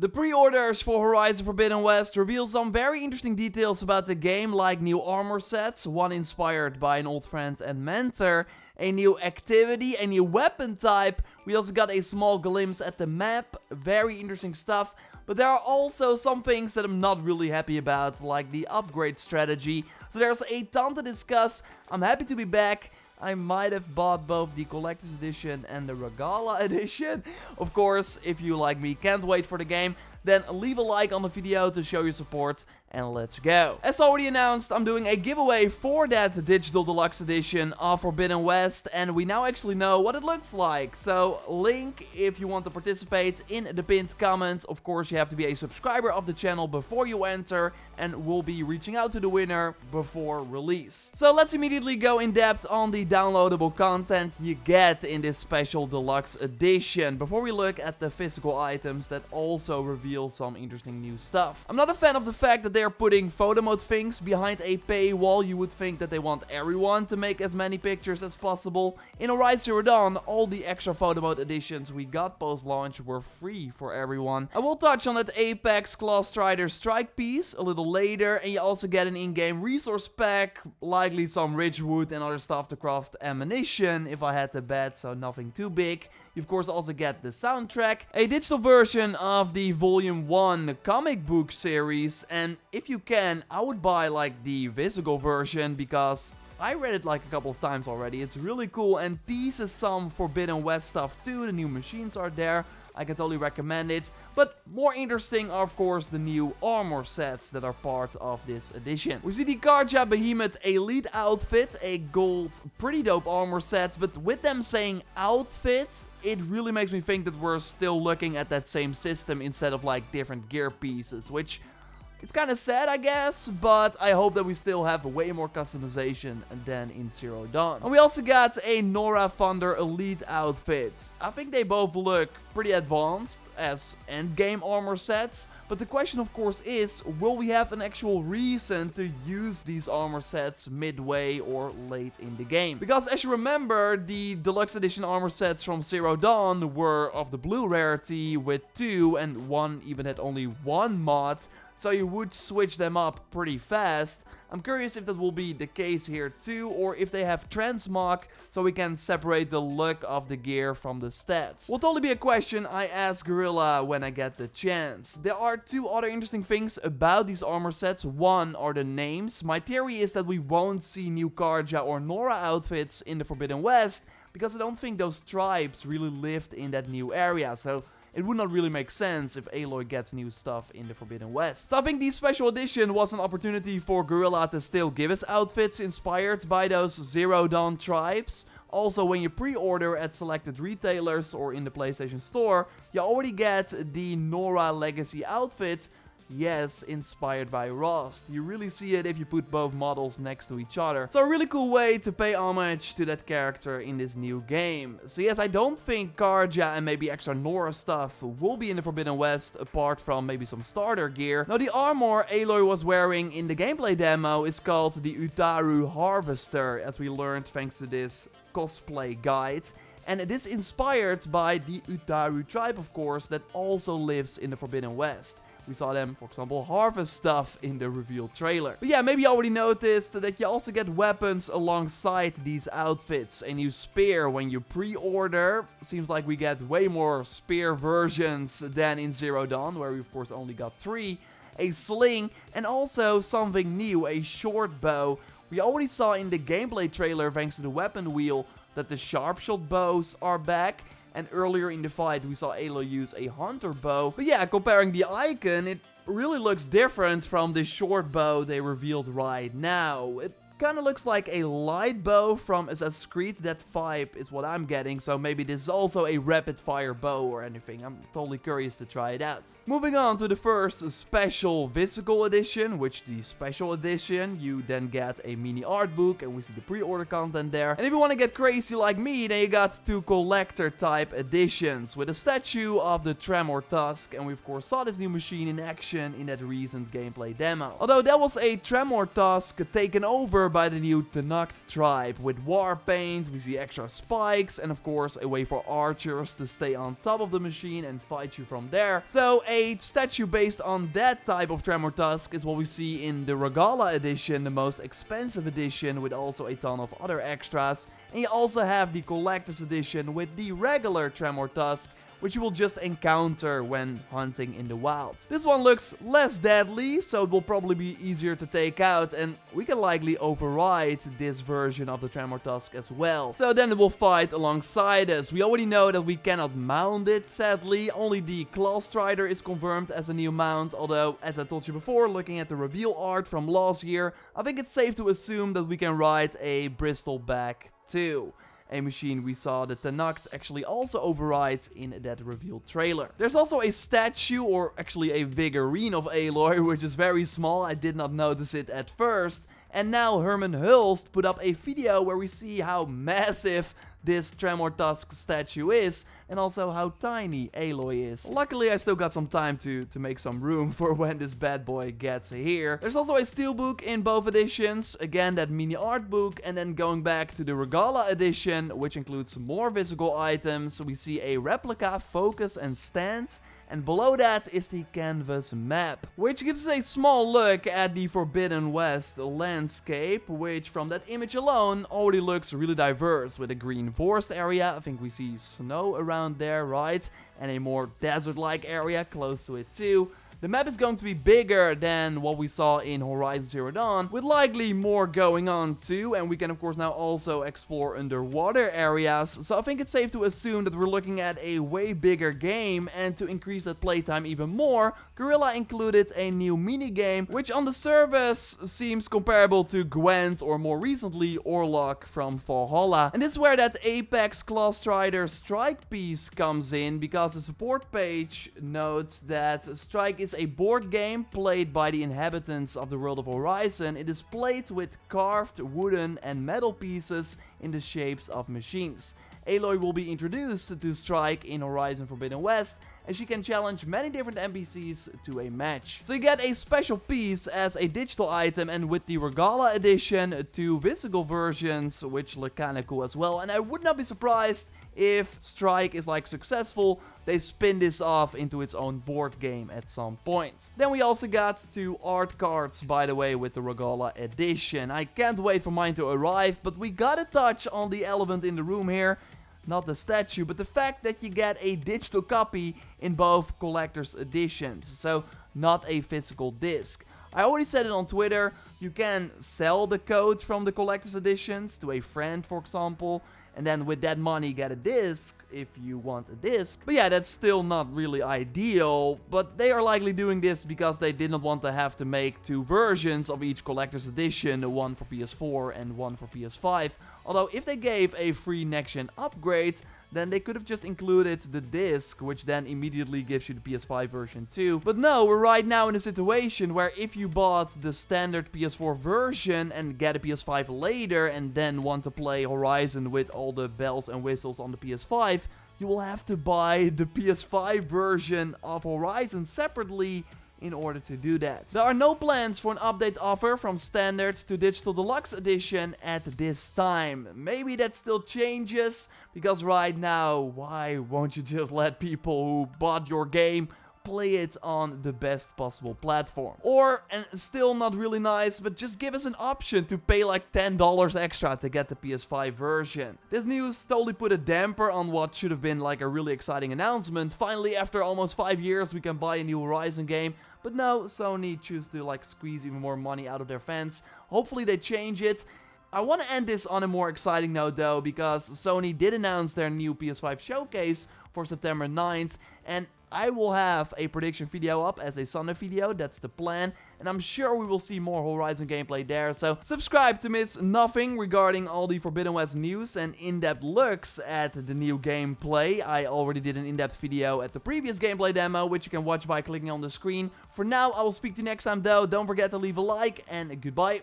The pre-orders for Horizon Forbidden West reveal some very interesting details about the game, like new armor sets, one inspired by an old friend and mentor, a new activity, a new weapon type. We also got a small glimpse at the map, very interesting stuff. But there are also some things that I'm not really happy about, like the upgrade strategy. So there's a ton to discuss. I'm happy to be back. I might have bought both the Collector's Edition and the Regala Edition. Of course, if you, like me, can't wait for the game, then leave a like on the video to show your support, and let's go. As already announced, I'm doing a giveaway for that Digital Deluxe Edition of Forbidden West, and we now actually know what it looks like. So, link if you want to participate in the pinned comment. Of course, you have to be a subscriber of the channel before you enter, and we'll be reaching out to the winner before release. So, let's immediately go in depth on the downloadable content you get in this special deluxe edition, before we look at the physical items that also reveal some interesting new stuff. I'm not a fan of the fact that they're putting photo mode things behind a paywall. You would think that they want everyone to make as many pictures as possible. In Horizon Zero Dawn, all the extra photo mode additions we got post-launch were free for everyone. I will touch on that Apex Claw Strider strike piece a little later, and you also get an in-game resource pack, likely some Ridgewood and other stuff to craft ammunition, if I had to bet, so nothing too big. You of course also get the soundtrack, a digital version of the Volume 1 comic book series, and if you can, I would buy like the physical version because I read it like a couple of times already. It's really cool and teases some Forbidden West stuff too. The new machines are there. I can totally recommend it. But more interesting are of course the new armor sets that are part of this edition. We see the CARJA Behemoth Elite outfit, a gold, pretty dope armor set, but with them saying outfit, it really makes me think that we're still looking at that same system instead of like different gear pieces, which it's kind of sad, I guess, but I hope that we still have way more customization than in Zero Dawn. And we also got a NORA Thunder Elite outfit. I think they both look pretty advanced as endgame armor sets, but the question of course is, will we have an actual reason to use these armor sets midway or late in the game? Because as you remember, the deluxe edition armor sets from Zero Dawn were of the blue rarity with 2, and one even had only 1 mod. So you would switch them up pretty fast. I'm curious if that will be the case here too, or if they have transmog, so we can separate the look of the gear from the stats. Will totally be a question I ask Gorilla when I get the chance. There are 2 other interesting things about these armor sets. One are the names. My theory is that we won't see new CARJA or NORA outfits in the Forbidden West, because I don't think those tribes really lived in that new area, so it would not really make sense if Aloy gets new stuff in the Forbidden West. So I think the special edition was an opportunity for Gorilla to still give us outfits inspired by those Zero Dawn tribes. Also, when you pre-order at selected retailers or in the PlayStation Store, you already get the NORA Legacy outfit. Yes, inspired by Rust. You really see it if you put both models next to each other. So a really cool way to pay homage to that character in this new game. So yes, I don't think CARJA and maybe extra NORA stuff will be in the Forbidden West, apart from maybe some starter gear. Now the armor Aloy was wearing in the gameplay demo is called the Utaru Harvester, as we learned thanks to this cosplay guide. And it is inspired by the Utaru tribe, of course, that also lives in the Forbidden West. We saw them, for example, harvest stuff in the reveal trailer. But yeah, maybe you already noticed that you also get weapons alongside these outfits. A new spear when you pre-order. Seems like we get way more spear versions than in Zero Dawn, where we of course only got 3. A sling, and also something new, a short bow. We already saw in the gameplay trailer, thanks to the weapon wheel, that the sharpshot bows are back. And earlier in the fight, we saw Aloy use a hunter bow. But yeah, comparing the icon, it really looks different from the short bow they revealed right now. It kind of looks like a light bow from Assassin's Creed. That vibe is what I'm getting, so maybe this is also a rapid fire bow or anything. I'm totally curious to try it out. Moving on to the first special physical edition, which the special edition, you then get a mini art book, and we see the pre-order content there. And if you want to get crazy like me, then you got 2 collector type editions with a statue of the Tremor Tusk, and we of course saw this new machine in action in that recent gameplay demo. Although that was a Tremor Tusk taken over over by the new Tenakt tribe. With war paint, we see extra spikes, and of course a way for archers to stay on top of the machine and fight you from there. So a statue based on that type of Tremor Tusk is what we see in the Regala edition, the most expensive edition, with also a ton of other extras. And you also have the collector's edition with the regular Tremor Tusk, which you will just encounter when hunting in the wild. This one looks less deadly, so it will probably be easier to take out, and we can likely override this version of the Tremor Tusk as well. So then it will fight alongside us. We already know that we cannot mount it, sadly. Only the Claw Strider is confirmed as a new mount, although, as I told you before, looking at the reveal art from last year, I think it's safe to assume that we can ride a Bristleback too. A machine we saw the Tenakt actually also override in that revealed trailer. There's also a statue, or actually a figurine of Aloy, which is very small. I did not notice it at first. And now Herman Hulst put up a video where we see how massive this Tremor Tusk statue is, and also how tiny Aloy is. Luckily, I still got some time to make some room for when this bad boy gets here. There's also a steelbook in both editions, again that mini art book, and then going back to the Regala edition, which includes more physical items, we see a replica, focus, and stand. And below that is the canvas map, which gives us a small look at the Forbidden West landscape, which from that image alone already looks really diverse, with a green forest area, I think we see snow around there, right? And a more desert-like area close to it too. The map is going to be bigger than what we saw in Horizon Zero Dawn, with likely more going on too, and we can of course now also explore underwater areas, so I think it's safe to assume that we're looking at a way bigger game, and to increase that playtime even more, Guerrilla included a new minigame, which on the surface seems comparable to Gwent or more recently Orlok from Valhalla. And this is where that Apex Claw Strider strike piece comes in, because the support page notes that Strike is a board game played by the inhabitants of the world of Horizon. It is played with carved wooden and metal pieces in the shapes of machines. Aloy will be introduced to Strike in Horizon Forbidden West, and she can challenge many different NPCs to a match. So you get a special piece as a digital item, and with the Regala edition, 2 physical versions, which look kinda cool as well. And I would not be surprised if Strike is like successful, they spin this off into its own board game at some point. Then we also got 2 art cards, by the way, with the Regala edition. I can't wait for mine to arrive, but we gotta touch on the elephant in the room here. Not the statue, but the fact that you get a digital copy in both collector's editions. So not a physical disc. I already said it on Twitter, you can sell the code from the collector's editions to a friend, for example, and then with that money get a disc if you want a disc. But yeah, that's still not really ideal, but they are likely doing this because they did not want to have to make 2 versions of each collector's edition, one for PS4 and one for PS5. Although if they gave a free next-gen upgrade, then they could have just included the disc, which then immediately gives you the PS5 version too. But no, we're right now in a situation where if you bought the standard PS4 version and get a PS5 later and then want to play Horizon with all the bells and whistles on the PS5, you will have to buy the PS5 version of Horizon separately in order to do that. There are no plans for an update offer from Standard to Digital Deluxe Edition at this time. Maybe that still changes, because right now, why won't you just let people who bought your game play it on the best possible platform? Or, and still not really nice, but just give us an option to pay like $10 extra to get the PS5 version. This news totally put a damper on what should have been like a really exciting announcement. Finally, after almost 5 years, we can buy a new Horizon game. But no, Sony choose to like squeeze even more money out of their fans. Hopefully they change it. I want to end this on a more exciting note though, because Sony did announce their new PS5 showcase for September 9th, and I will have a prediction video up as a Sunday video, that's the plan, and I'm sure we will see more Horizon gameplay there, so subscribe to miss nothing regarding all the Forbidden West news and in-depth looks at the new gameplay. I already did an in-depth video at the previous gameplay demo, which you can watch by clicking on the screen. For now, I will speak to you next time though, don't forget to leave a like, and goodbye.